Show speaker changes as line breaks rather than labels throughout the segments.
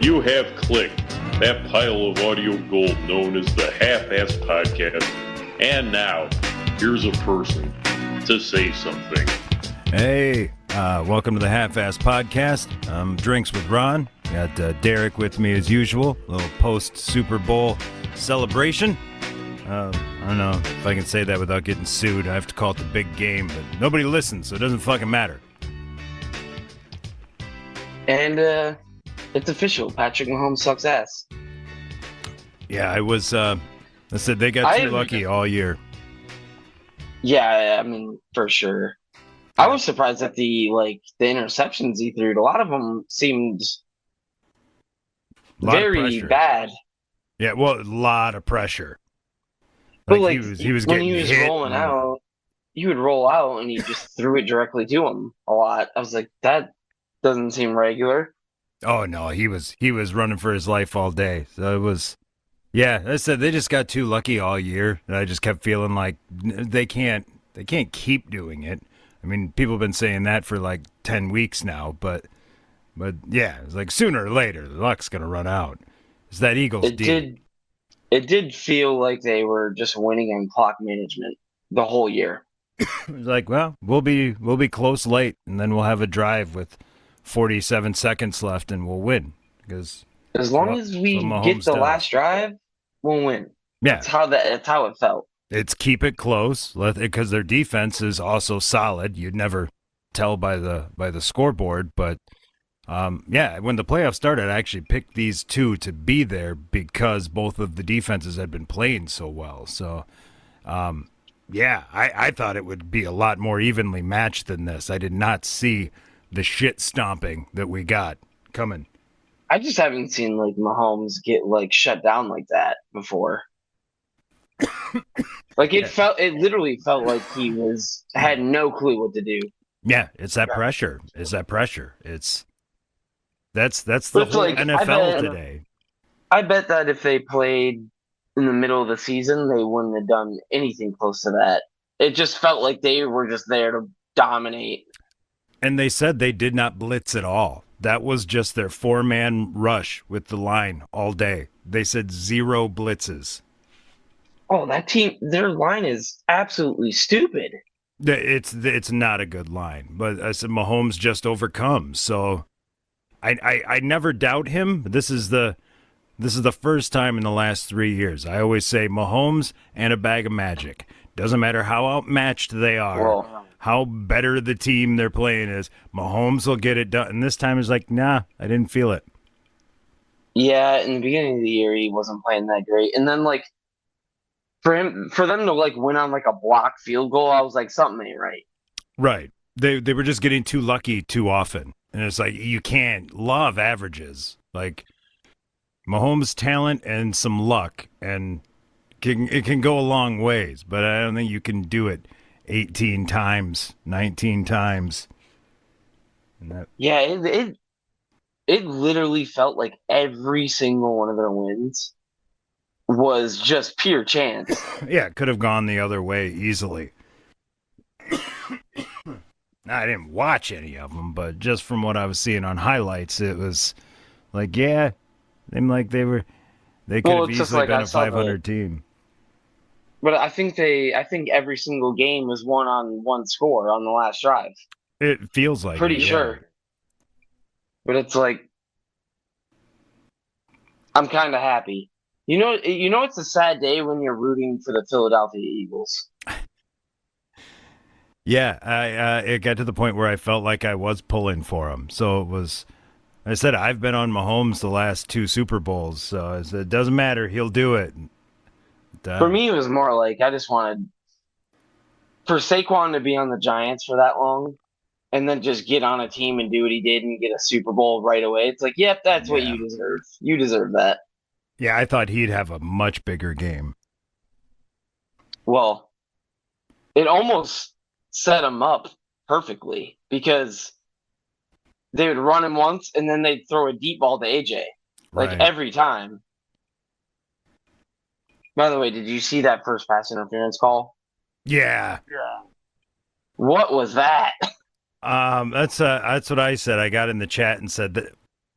You have clicked that pile of audio gold known as the Half-Ass Podcast, and now here's a person to say something.
Hey, welcome to the Half-Ass Podcast. Drinks with Ron. Got Derek with me as usual. A little post-Super Bowl celebration. I don't know if I can say that without getting sued. I have to call it the big game, but nobody listens, so it doesn't fucking matter.
And it's official. Patrick Mahomes sucks ass.
Yeah, I said they got too lucky all year.
Yeah, I mean, for sure. I was surprised at the interceptions he threw. A lot of them seemed very bad.
Yeah, well, a lot of pressure.
But
he was getting hit.
Rolling out, he would roll out and he just threw it directly to him a lot. I was like, that doesn't seem regular.
Oh no, he was running for his life all day. So it was, yeah. I said they just got too lucky all year, and I just kept feeling like they can't keep doing it. I mean, people have been saying that for like 10 weeks now, but yeah, it's like sooner or later the luck's gonna run out. It's that Eagles deal.
It did feel like they were just winning on clock management the whole year.
It was like, well, we'll be close late, and then we'll have a drive with 47 seconds left, and we'll win. Because
as long as we get the last drive, we'll win.
Yeah,
that's how it felt.
It's keep it close, because their defense is also solid. You'd never tell by the scoreboard, but yeah, when the playoffs started, I actually picked these two to be there because both of the defenses had been playing so well. So, yeah, I thought it would be a lot more evenly matched than this. I did not see the shit stomping that we got coming.
I just haven't seen Mahomes get shut down like that before. It literally felt like he had no clue what to do.
Yeah, it's that pressure. It's that's the whole NFL today.
I bet that if they played in the middle of the season, they wouldn't have done anything close to that. It just felt like they were just there to dominate.
And they said they did not blitz at all. That was just their 4-man rush with the line all day. They said 0 blitzes.
Oh, that team, their line is absolutely stupid.
It's not a good line, but I said Mahomes just overcomes. So I never doubt him. This is the first time in the last 3 years. I always say Mahomes and a bag of magic. Doesn't matter how outmatched they are, how better the team they're playing is. Mahomes will get it done. And this time it's like, nah, I didn't feel it.
Yeah, in the beginning of the year he wasn't playing that great, and then for them to win on a block field goal, I was like, something ain't right.
Right. They were just getting too lucky too often. And it's like, you can't love averages. Like, Mahomes' talent and some luck, and it can go a long ways, but I don't think you can do it 18 times, 19 times.
Yeah, it literally felt like every single one of their wins was just pure chance.
Yeah, it could have gone the other way easily. I didn't watch any of them, but just from what I was seeing on highlights, it was like, yeah, they could have easily been a 500 team.
But I think every single game was won on one score on the last drive.
It feels like
pretty sure. But it's like, I'm kind of happy. You know, it's a sad day when you're rooting for the Philadelphia Eagles.
Yeah, it got to the point where I felt like I was pulling for him. So it was, I said, I've been on Mahomes the last 2 Super Bowls. So I said, it doesn't matter. He'll do it.
For me, it was more like I just wanted for Saquon to be on the Giants for that long and then just get on a team and do what he did and get a Super Bowl right away. It's like, yep, that's what you deserve. You deserve that.
Yeah, I thought he'd have a much bigger game.
Well, it almost set him up perfectly because they would run him once and then they'd throw a deep ball to AJ. Every time. By the way, did you see that first pass interference call?
Yeah.
What was that?
That's what I said. I got in the chat and said that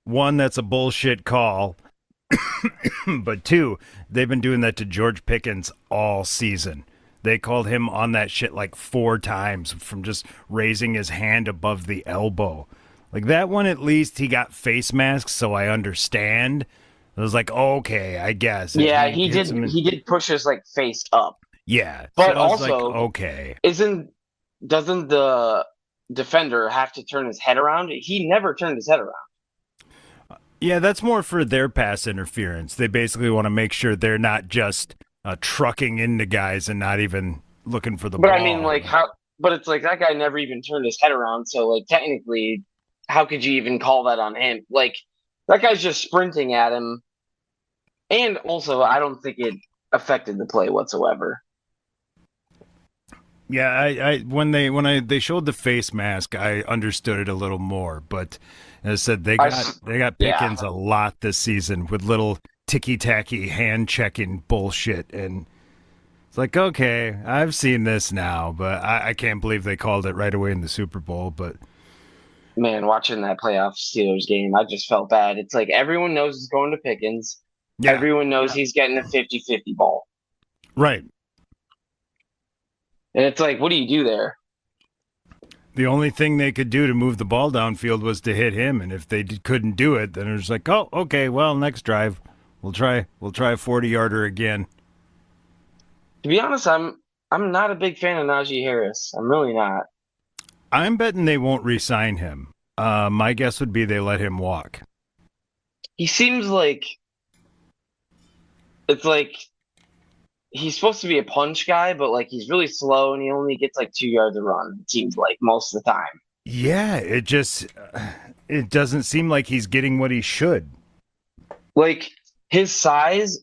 one, that's a bullshit call. But two, they've been doing that to George Pickens all season. They called him on that shit like 4 times from just raising his hand above the elbow. Like that one, at least he got face masks, so I understand. I was like, okay, I guess.
Yeah, he did. He did push his like face up.
Yeah,
but
so also,
like,
okay,
doesn't the defender have to turn his head around? He never turned his head around.
Yeah, that's more for their pass interference. They basically want to make sure they're not just trucking into guys and not even looking for the ball.
But I mean, like how? But it's like that guy never even turned his head around. So like technically, how could you even call that on him? Like that guy's just sprinting at him. And also, I don't think it affected the play whatsoever.
Yeah, I when they showed the face mask, I understood it a little more. But as I said, they got Pickens a lot this season with little ticky tacky hand checking bullshit, and it's like, okay, I've seen this now, but I can't believe they called it right away in the Super Bowl. But
man, watching that playoff Steelers game, I just felt bad. It's like everyone knows it's going to Pickens. Yeah. Everyone knows he's getting a 50-50 ball.
Right.
And it's like, what do you do there?
The only thing they could do to move the ball downfield was to hit him, and if they couldn't do it, then it was like, oh, okay, well, next drive, we'll try a 40-yarder again.
To be honest, I'm not a big fan of Najee Harris. I'm really not.
I'm betting they won't re-sign him. My guess would be they let him walk.
He seems like it's like he's supposed to be a punch guy, but like he's really slow and he only gets like 2 yards a run, it seems like most of the time.
Yeah, it doesn't seem like he's getting what he should.
Like his size,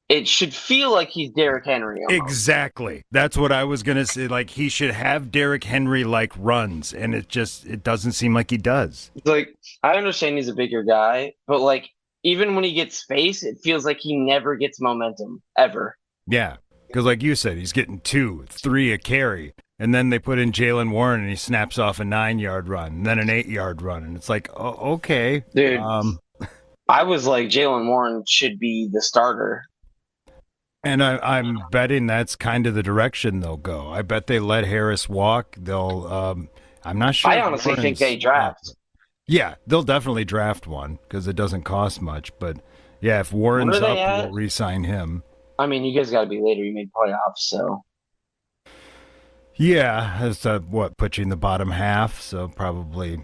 it should feel like he's Derrick Henry. Almost.
Exactly. That's what I was going to say. Like he should have Derrick Henry like runs, and it doesn't seem like he does.
It's like I understand he's a bigger guy, but like even when he gets space, it feels like he never gets momentum ever.
Yeah, because like you said, he's getting 2, 3 a carry, and then they put in Jaylen Warren, and he snaps off a 9-yard run, and then an 8-yard run, and it's like, oh, okay.
Dude, I was like, Jaylen Warren should be the starter.
And I'm betting that's kind of the direction they'll go. I bet they let Harris walk. They'll, I'm not sure.
I honestly think they draft.
Yeah, they'll definitely draft one because it doesn't cost much. But yeah, if Warren's up, we'll re-sign him.
I mean, you guys got to be later. You made playoffs, so.
Yeah, that's put you in the bottom half, so probably.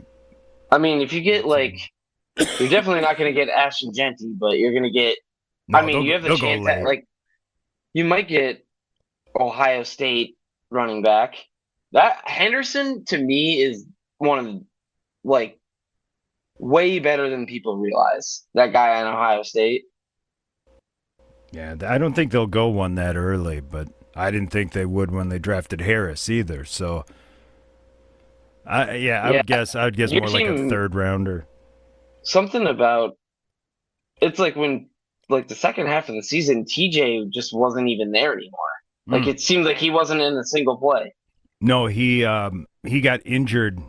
I mean, if you get like, you're definitely not going to get Ashton Genty, but you're going to get. No, I mean, you have the chance that like, you might get Ohio State running back. That Henderson to me is one of the, like, way better than people realize. That guy on Ohio State.
Yeah, I don't think they'll go one that early, but I didn't think they would when they drafted Harris either. So, I would guess more like a 3rd rounder.
Something about it's like when like the second half of the season, TJ just wasn't even there anymore. Like it seemed like he wasn't in a single play.
No, he got injured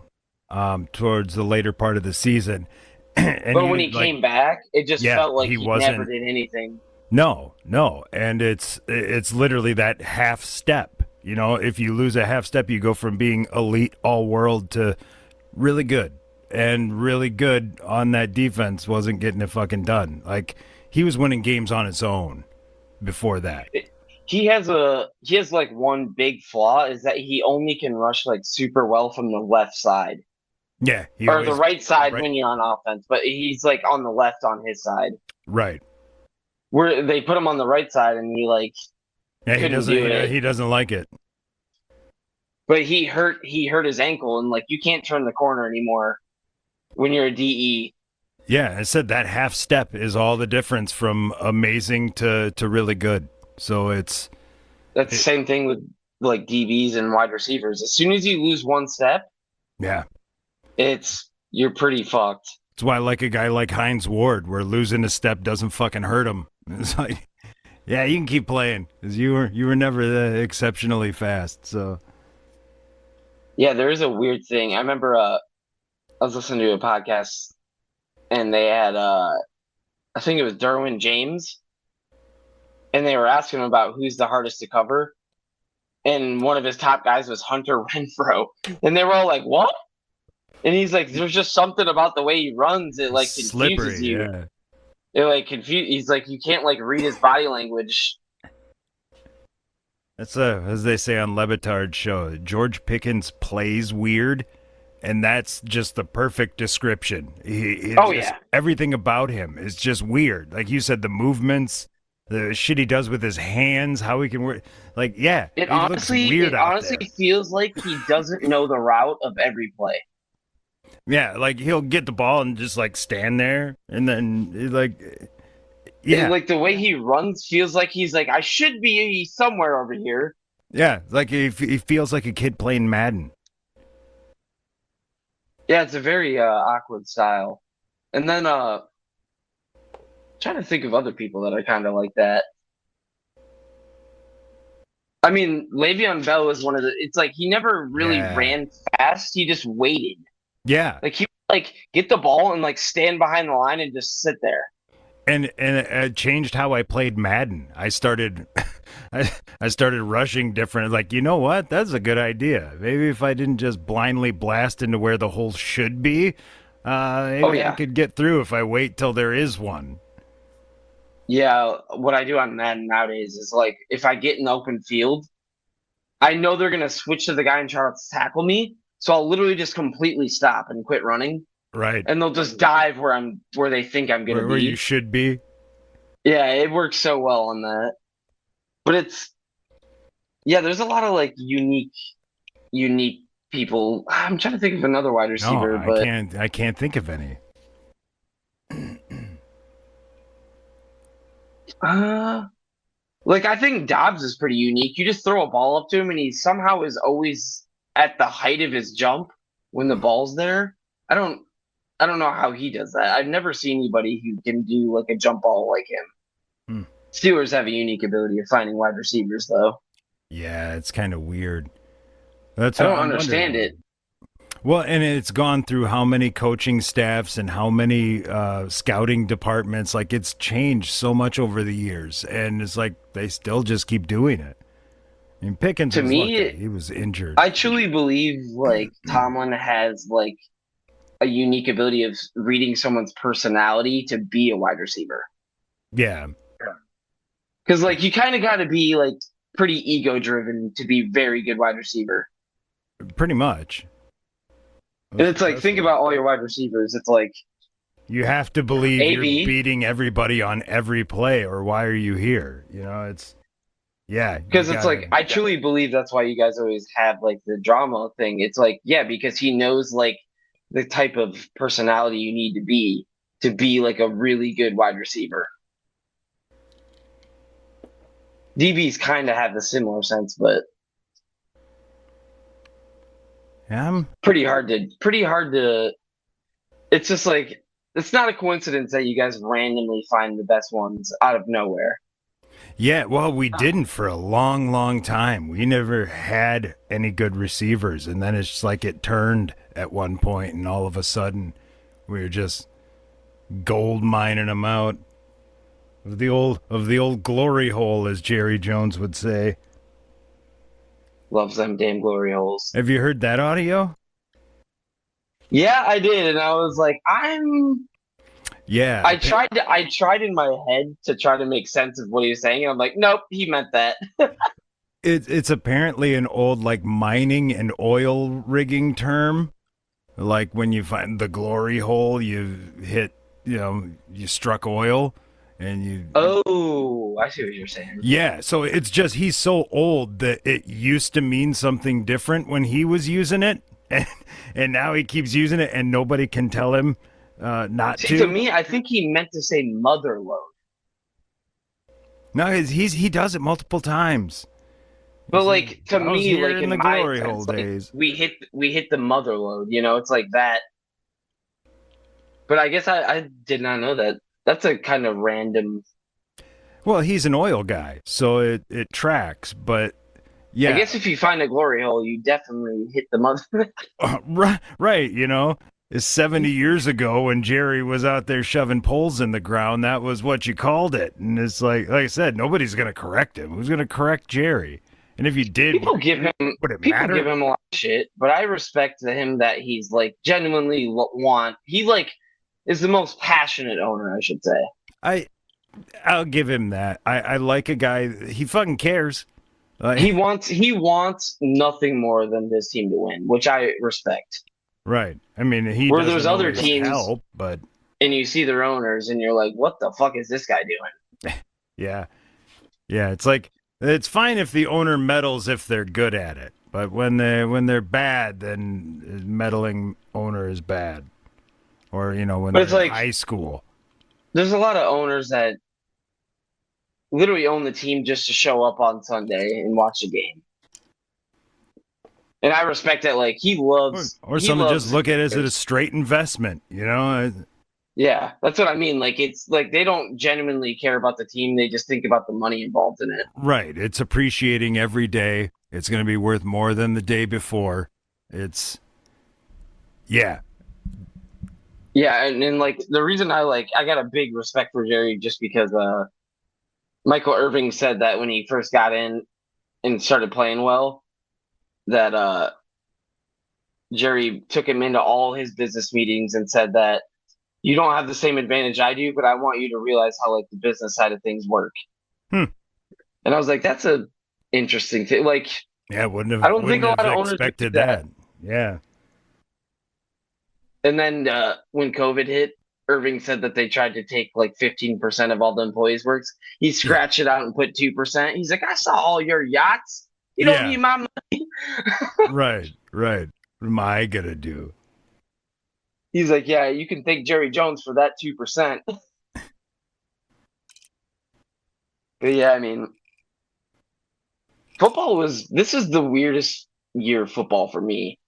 towards the later part of the season. And
but when he came back, it just felt like he never did anything.
No, and it's literally that half step. You know, if you lose a half step, you go from being elite all world to really good. And really good on that defense wasn't getting it fucking done. Like he was winning games on his own before that.
He has like one big flaw is that he only can rush like super well from the left side.
Yeah,
or the right side when you're on offense, but he's like on the left on his side.
Right.
Where they put him on the right side and he like
he doesn't like it.
But he hurt his ankle and like you can't turn the corner anymore when you're a DE.
Yeah, I said that half step is all the difference from amazing to really good. So that's
the same thing with like DBs and wide receivers. As soon as you lose one step, you're pretty fucked.
That's why I like a guy like Hines Ward, where losing a step doesn't fucking hurt him. It's like, yeah, you can keep playing because you were never exceptionally fast. So,
yeah, there is a weird thing. I remember I was listening to a podcast, and they had I think it was Derwin James, and they were asking him about who's the hardest to cover, and one of his top guys was Hunter Renfrow, and they were all like, "What?" And he's like, "There's just something about the way he runs, it like confuses
Slippery,
you.
Yeah.
It like He's like, you can't like read his body language."
That's as they say on Le Batard's show, George Pickens plays weird, and that's just the perfect description. Everything about him is just weird. Like you said, the movements, the shit he does with his hands, how he can work. Like, yeah,
it honestly feels like he doesn't know the route of every play.
Yeah, like he'll get the ball and just like stand there, and then
like the way he runs feels like he's like, I should be somewhere over here.
Yeah, like he feels like a kid playing Madden.
Yeah, it's a very awkward style. And then trying to think of other people that are kind of like that. I mean, Le'Veon Bell is one of the. It's like he never really ran fast. He just waited.
Yeah,
like he would, like get the ball and like stand behind the line and just sit there.
And it changed how I played Madden. I started, I started rushing different. Like, you know what? That's a good idea. Maybe if I didn't just blindly blast into where the hole should be, maybe I could get through if I wait till there is one.
Yeah, what I do on Madden nowadays is like if I get in the open field, I know they're gonna switch to the guy and try to tackle me, so I'll literally just completely stop and quit running.
Right.
And they'll just dive where they think I'm gonna be.
Where you should be.
Yeah, it works so well on that. But there's a lot of like unique people. I'm trying to think of another wide receiver, but
I can't think of any.
Like I think Dobbs is pretty unique. You just throw a ball up to him and he somehow is always at the height of his jump when the ball's there. I don't know how he does that. I've never seen anybody who can do like a jump ball like him. Steelers have a unique ability of finding wide receivers, though.
Yeah, it's kind of weird.
I don't understand it.
Well, and it's gone through how many coaching staffs and how many scouting departments. Like, it's changed so much over the years, and it's like they still just keep doing it. I mean, Pickens was lucky. He was injured.
I truly believe like Tomlin has like a unique ability of reading someone's personality to be a wide receiver.
Yeah.
Because like you kind of got to be like pretty ego driven to be very good wide receiver.
Pretty much.
And it's like, think about all your wide receivers. It's like
you have to believe you're beating everybody on every play, or why are you here? You know, it's because
it's like I truly believe that's why you guys always have like the drama thing. It's like because he knows like the type of personality you need to be like a really good wide receiver. DBs kind of have the similar sense, but pretty hard to. It's just like it's not a coincidence that you guys randomly find the best ones out of nowhere.
Yeah, well, we didn't for a long, long time. We never had any good receivers, and then it's just like it turned at one point, and all of a sudden, we were just gold mining them out of the old glory hole, as Jerry Jones would say.
Loves them damn glory holes.
Have you heard that audio?
Yeah, I did, and I was like,
Yeah.
I tried in my head to try to make sense of what he was saying, and I'm like, nope, he meant that.
It's apparently an old like mining and oil rigging term. Like when you find the glory hole, you hit, you struck oil. And you.
Oh, I see what you're saying.
Yeah, so it's just he's so old that it used to mean something different when he was using it, and now he keeps using it, and nobody can tell him not to.
To me, I think he meant to say mother load.
No, he does it multiple times.
But like to me, like
in the glory hole days,
we hit the mother load. It's like that. But I guess I did not know that. That's a kind of random.
Well, he's an oil guy, so it tracks. But yeah,
I guess if you find a glory hole, you definitely hit the mother.
Right. is 70 years ago when Jerry was out there shoving poles in the ground. That was what you called it. And it's like I said, nobody's going to correct him. Who's going to correct Jerry? And if you did,
people give him a lot of shit, but I respect him that he's like genuinely he like is the most passionate owner, I should say.
I'll give him that. I like a guy. He fucking cares.
He wants nothing more than this team to win, which I respect.
Right. I mean,
where there's other teams
help, but
and you see their owners and you're like, what the fuck is this guy doing?
Yeah. It's like it's fine if the owner meddles if they're good at it, but when they're bad, then meddling owner is bad. Or when they're in high school.
There's a lot of owners that literally own the team just to show up on Sunday and watch the game. And I respect that. Like he loves,
or someone just look at it as a straight investment.
Yeah, that's what I mean. Like it's like they don't genuinely care about the team; they just think about the money involved in it.
Right. It's appreciating every day. It's going to be worth more than the day before. Yeah.
Yeah, and like the reason I got a big respect for Jerry just because Michael Irvin said that when he first got in and started playing well, that Jerry took him into all his business meetings and said that you don't have the same advantage I do, but I want you to realize how like the business side of things work. And I was like, that's a interesting thing. Like,
yeah,
I don't think a lot of owners
expected that. Yeah.
And then when COVID hit, Irving said that they tried to take like 15% of all the employees' works. He scratched it out and put 2%. He's like, I saw all your yachts. You don't need my money.
Right. What am I going to do?
He's like, yeah, you can thank Jerry Jones for that 2%. But yeah, I mean, this is the weirdest year of football for me.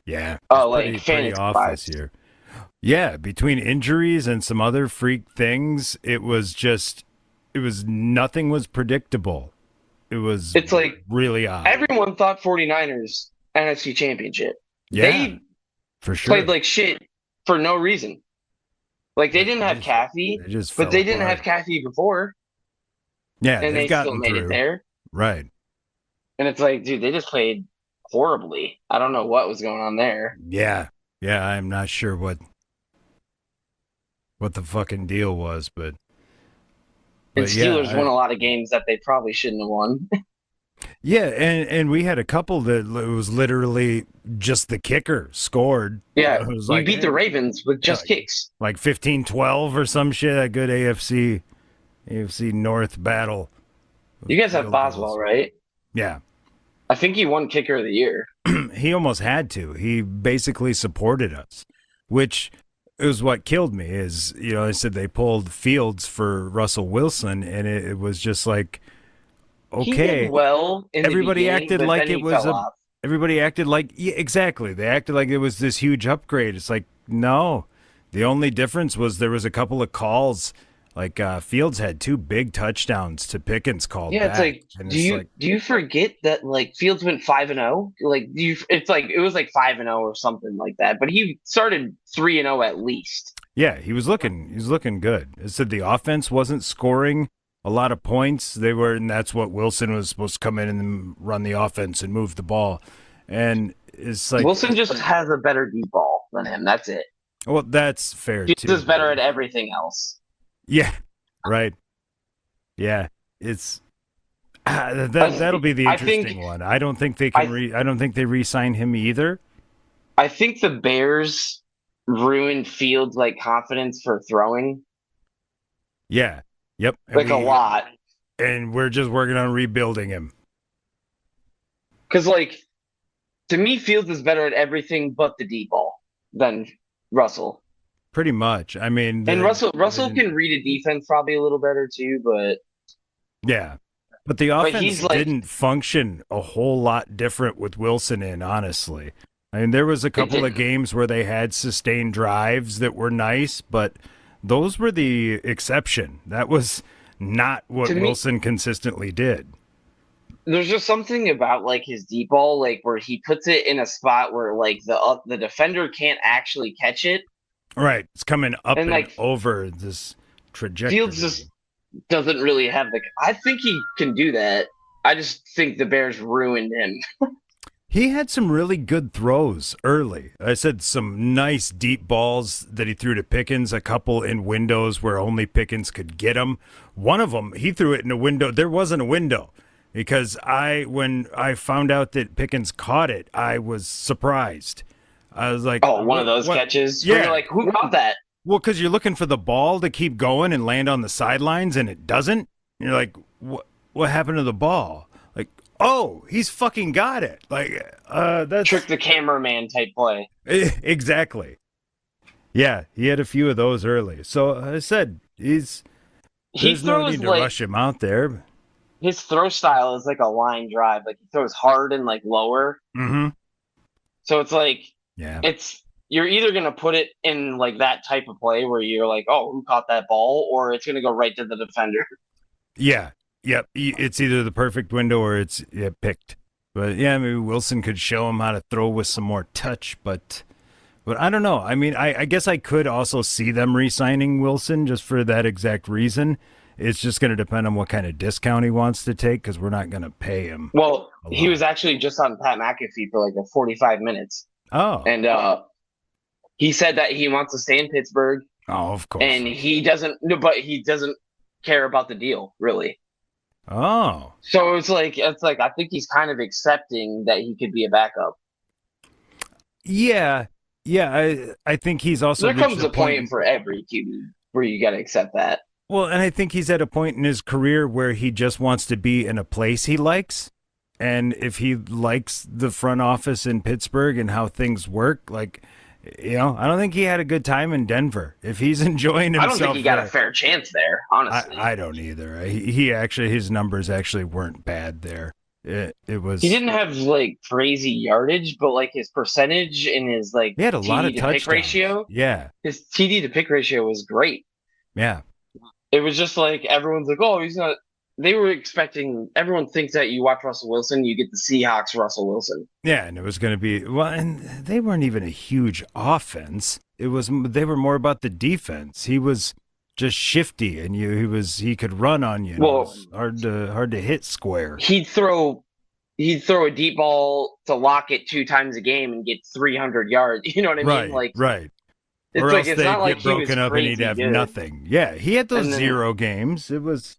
Yeah.
Pretty
off this year. Yeah, between injuries and some other freak things, nothing was predictable. It's like
really odd. Everyone thought 49ers NFC Championship.
Yeah,
they
for sure
played like shit for no reason. Like they didn't have Kathy, but they didn't have Kathy before.
Yeah,
and they still made it there.
Right.
And it's like, dude, they just played horribly. I don't know what was going on there.
Yeah, I'm not sure what the fucking deal was, but
Steelers won a lot of games that they probably shouldn't have won.
Yeah, and we had a couple that it was literally just the kicker scored.
Yeah, we beat the Ravens with just kicks.
Like 15-12 or some shit, a good AFC North battle.
You guys have Boswell, right?
Yeah.
I think he won kicker of the year.
He almost had to. He basically supported us, which is what killed me is, I said they pulled Fields for Russell Wilson, and it was just like, okay.
He did well in
everybody acted like it was
everybody
acted like, yeah, exactly. They acted like it was this huge upgrade. It's like, no. The only difference was there was a couple of calls. Like Fields had 2 big touchdowns to Pickens called.
Yeah, it's like, do you forget that like Fields went 5-0? Like it's like it was like 5-0 or something like that. But he started 3-0 at least.
Yeah, he was looking good. It said the offense wasn't scoring a lot of points. And that's what Wilson was supposed to come in and run the offense and move the ball. And it's like
Wilson just has a better deep ball than him. That's it.
Well, that's fair too.
He's just better at everything else.
Yeah, right. Yeah, it's that'll be the interesting one. I don't think they can. I don't think they re-sign him either.
I think the Bears ruined Fields' confidence for throwing.
Yeah. Yep.
A lot.
And we're just working on rebuilding him.
Because to me, Fields is better at everything but the deep ball than Russell.
Pretty much. I mean,
and Russell can read a defense probably a little better too, but
yeah. But the offense didn't function a whole lot different with Wilson in, honestly. I mean, there was a couple of games where they had sustained drives that were nice, but those were the exception. That was not what Wilson consistently did.
there's just something about like his deep ball, like where he puts it in a spot where like the defender can't actually catch it.
Right, it's coming up and
like
over this trajectory.
Fields just doesn't really have the. I think he can do that. I just think the Bears ruined him.
He had some really good throws early. I said some nice deep balls that he threw to Pickens, a couple in windows where only Pickens could get them. One of them, he threw it in a window. There wasn't a window because when I found out that Pickens caught it, I was surprised. I was like,
"Oh, one of those catches."
Yeah,
you're like, who caught that?
Well, because you're looking for the ball to keep going and land on the sidelines, and it doesn't. And you're like, what happened to the ball? Like, oh, he's fucking got it. Like, that's
trick the cameraman type play.
Exactly. Yeah, he had a few of those early. So I said there's no need to rush him out there.
His throw style is like a line drive. Like he throws hard and like lower.
Mm-hmm.
So it's like,
yeah,
you're either going to put it in like that type of play where you're like, oh, who caught that ball? Or it's going to go right to the defender.
Yeah. Yep. It's either the perfect window or it's picked. But yeah, maybe Wilson could show him how to throw with some more touch, but I don't know. I mean, I guess I could also see them re-signing Wilson just for that exact reason. It's just going to depend on what kind of discount he wants to take because we're not going to pay him.
Well, he was actually just on Pat McAfee for like 45 minutes.
Oh.
And he said that he wants to stay in Pittsburgh.
Oh, of course.
And he doesn't care about the deal, really.
Oh.
So it's like I think he's kind of accepting that he could be a backup.
Yeah. I think he's also.
There comes a point for every QB where you got to accept that.
Well, and I think he's at a point in his career where he just wants to be in a place he likes. And if he likes the front office in Pittsburgh and how things work, like, I don't think he had a good time in Denver. If he's enjoying himself,
I don't think he got a fair chance there, honestly.
I don't either. His numbers actually weren't bad there. It was.
He didn't have like crazy yardage, but like his percentage and his like
he had a lot of
pick ratio.
Yeah,
his TD to pick ratio was great.
Yeah,
it was just like everyone's like, oh, he's not. They were expecting. Everyone thinks that you watch Russell Wilson, you get the Seahawks Russell Wilson.
Yeah, and it was going to be and they weren't even a huge offense. They were more about the defense. He was just shifty, and he could run on you. Well, it was hard to hit square.
He'd throw a deep ball to Lockett 2 times a game and get 300 yards. You know what I mean? Like
right.
It's
or
like
else they'd get broken up and he'd have nothing. Yeah, he had those 0 games. It was.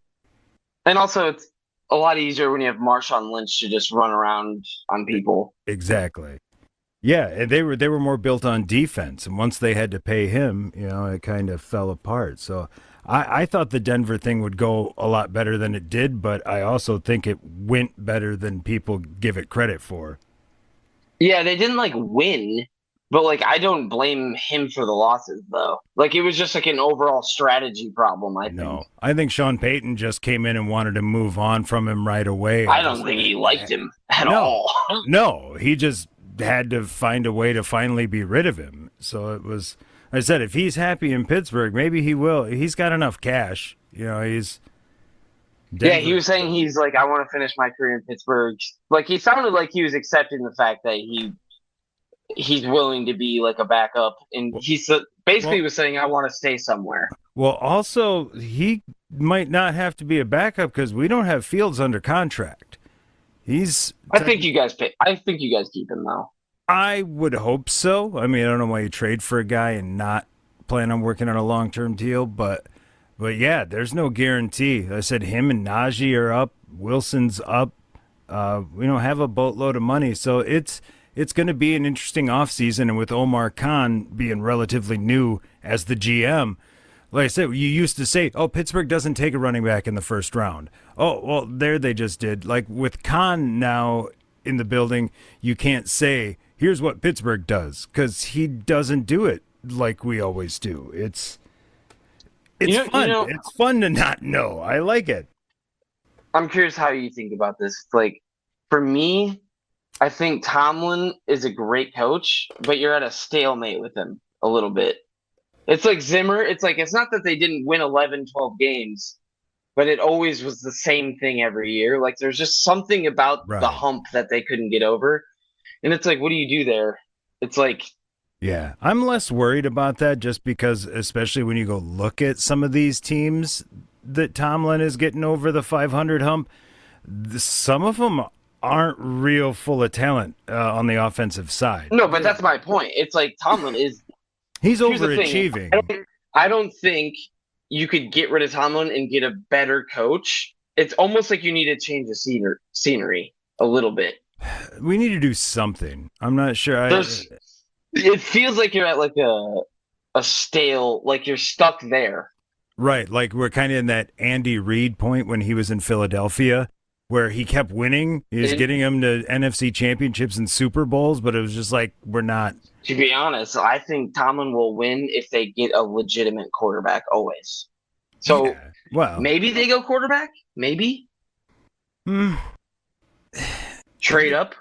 And also, it's a lot easier when you have Marshawn Lynch to just run around on people.
Exactly. Yeah, and they were more built on defense, and once they had to pay him, it kind of fell apart. So I thought the Denver thing would go a lot better than it did, but I also think it went better than people give it credit for.
Yeah, they didn't win, but I don't blame him for the losses though. It was just an overall strategy problem. I think.
No, I think Sean Payton just came in and wanted to move on from him right away.
I don't think he liked him at all.
No, he just had to find a way to finally be rid of him. So it was. I said, if he's happy in Pittsburgh, maybe he will. He's got enough cash. He's.
Denver. Yeah, he was saying he's I want to finish my career in Pittsburgh. He sounded like he was accepting the fact that he's willing to be a backup, and he basically was saying, I want to stay somewhere.
Well, also he might not have to be a backup because we don't have Fields under contract.
I think you guys keep him though.
I would hope so. I mean, I don't know why you trade for a guy and not plan on working on a long-term deal, but yeah, there's no guarantee. I said him and Najee are up, Wilson's up. We don't have a boatload of money, so it's going to be an interesting offseason, and with Omar Khan being relatively new as the GM, like I said, you used to say, oh, Pittsburgh doesn't take a running back in the first round. Oh, well, there they just did. With Khan now in the building, you can't say, here's what Pittsburgh does, because he doesn't do it like we always do. It's fun. It's fun to not know. I like it.
I'm curious how you think about this. For me, I think Tomlin is a great coach, but you're at a stalemate with him a little bit. It's like Zimmer. It's not that they didn't win 11, 12 games. but it always was the same thing every year. Like there's just something about the hump that they couldn't get over. And it's like, what do you do there? It's like,
yeah, I'm less worried about that just because, especially when you go look at some of these teams that Tomlin is getting over the 500 hump, some of them aren't real full of talent on the offensive side.
No, but that's my point. It's like Tomlin is...
He's overachieving.
I don't think you could get rid of Tomlin and get a better coach. It's almost like you need to change the scenery a little bit.
We need to do something. I'm not sure.
It feels like you're at like a stale, like you're stuck there.
Right, like we're kind of in that Andy Reid point when he was in Philadelphia, where he kept winning. He was getting them to NFC championships and Super Bowls, but it was just like, we're not.
To be honest, I think Tomlin will win if they get a legitimate quarterback always. So,
yeah, well,
maybe they go quarterback? Maybe? Trade up?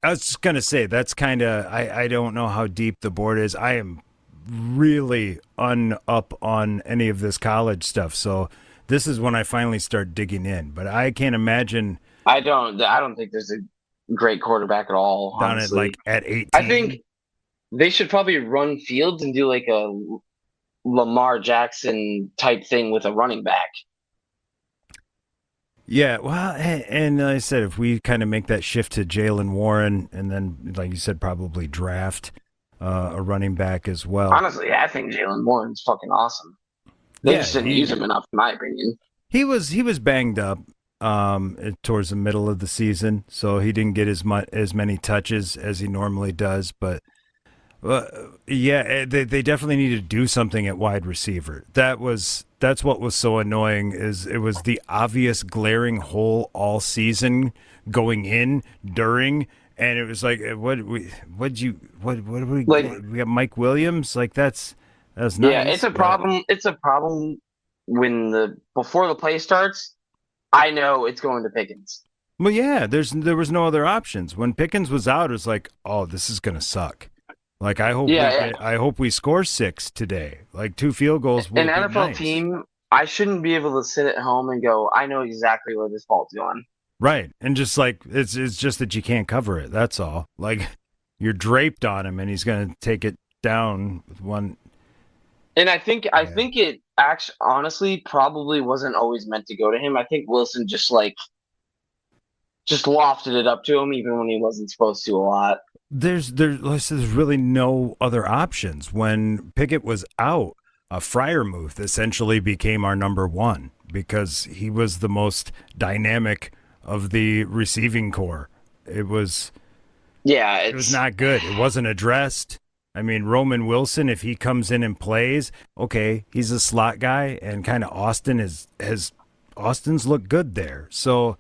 I was just going to say, that's kind of, I don't know how deep the board is. I am really up on any of this college stuff. So this is when I finally start digging in. But I can't imagine.
I don't think there's a great quarterback at all.
Down
honestly.
at like at 18.
I think they should probably run Fields and do like a Lamar Jackson type thing with a running back.
Yeah, well, and like I said, if we kind of make that shift to Jaylen Warren, and then, like you said, probably draft a running back as well.
Honestly, I think Jaylen Warren's fucking awesome. They just didn't use him enough, in my opinion.
He was banged up towards the middle of the season, so he didn't get as many touches as he normally does. But yeah, they definitely need to do something at wide receiver. That's what was so annoying, is it was the obvious glaring hole all season going in, during, and it was like, what we got Mike Williams? Like that's nice.
Yeah, it's a problem. It's a problem when before the play starts. I know it's going to Pickens.
Well, yeah, there was no other options. When Pickens was out, it was like, oh, this is gonna suck. Like, I hope we score 6 today. Like 2 field goals.
An NFL team, I shouldn't be able to sit at home and go, I know exactly where this ball's going.
Right. And just like, it's just that you can't cover it. That's all. Like, you're draped on him and he's going to take it down with one.
And I think it actually, honestly, probably wasn't always meant to go to him. I think Wilson just lofted it up to him even when he wasn't supposed to a lot.
There's really no other options. When Pickett was out, Freiermuth essentially became our number one because he was the most dynamic of the receiving core. It was not good. It wasn't addressed. I mean, Roman Wilson, if he comes in and plays, okay, he's a slot guy, and kind of Austin's looked good there. So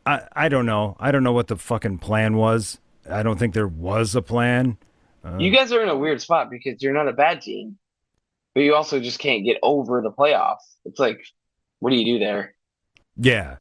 I don't know. I don't know what the fucking plan was. I don't think there was a plan.
You guys are in a weird spot because you're not a bad team, but you also just can't get over the playoffs. It's like, what do you do there?
Yeah.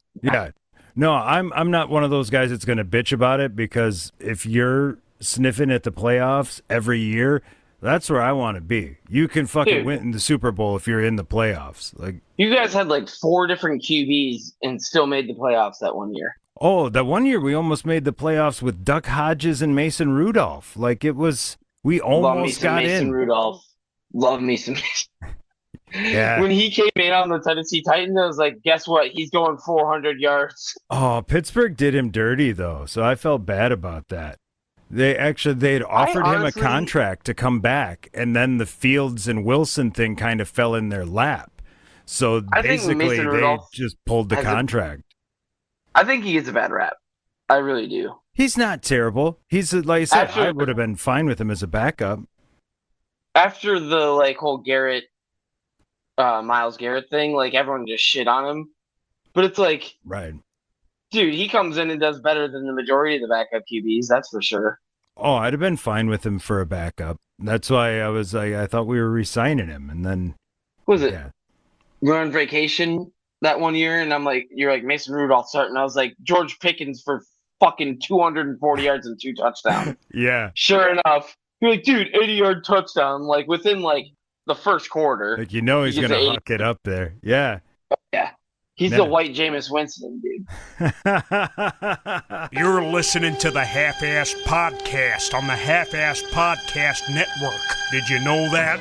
No, I'm not one of those guys that's going to bitch about it, because if you're sniffing at the playoffs every year, that's where I want to be. You can fucking win in the Super Bowl if you're in the playoffs. Like, you
guys had like 4 different QBs and still made the playoffs that one year.
Oh, that one year we almost made the playoffs with Duck Hodges and Mason Rudolph. Like, it was, we almost got
Mason
in.
Rudolph. Love me some Mason.
Yeah.
When he came in on the Tennessee Titans, I was like, guess what? He's going 400 yards.
Oh, Pittsburgh did him dirty, though, so I felt bad about that. They'd offered him a contract to come back, and then the Fields and Wilson thing kind of fell in their lap. So basically, they just pulled the contract.
I think he gets a bad rap. I really do.
He's not terrible. He's, like I said, I would have been fine with him as a backup.
After the whole Garrett, Myles Garrett thing, like, everyone just shit on him. But it's like,
right,
dude, he comes in and does better than the majority of the backup QBs. That's for sure.
Oh, I'd have been fine with him for a backup. That's why I was like, I thought we were re-signing him, and then
what was it? Yeah. We were on vacation that one year, and I'm like, you're like, Mason Rudolph starting. I was like, George Pickens for fucking 240 yards and 2 touchdowns.
Yeah.
Sure enough, you're like, dude, 80-yard touchdown. Like, within the first quarter.
Like, he's gonna huck it up there. Yeah.
Yeah. He's the white Jameis Winston, dude.
You're listening to the Half-Assed Podcast on the Half-Assed Podcast Network. Did you know that?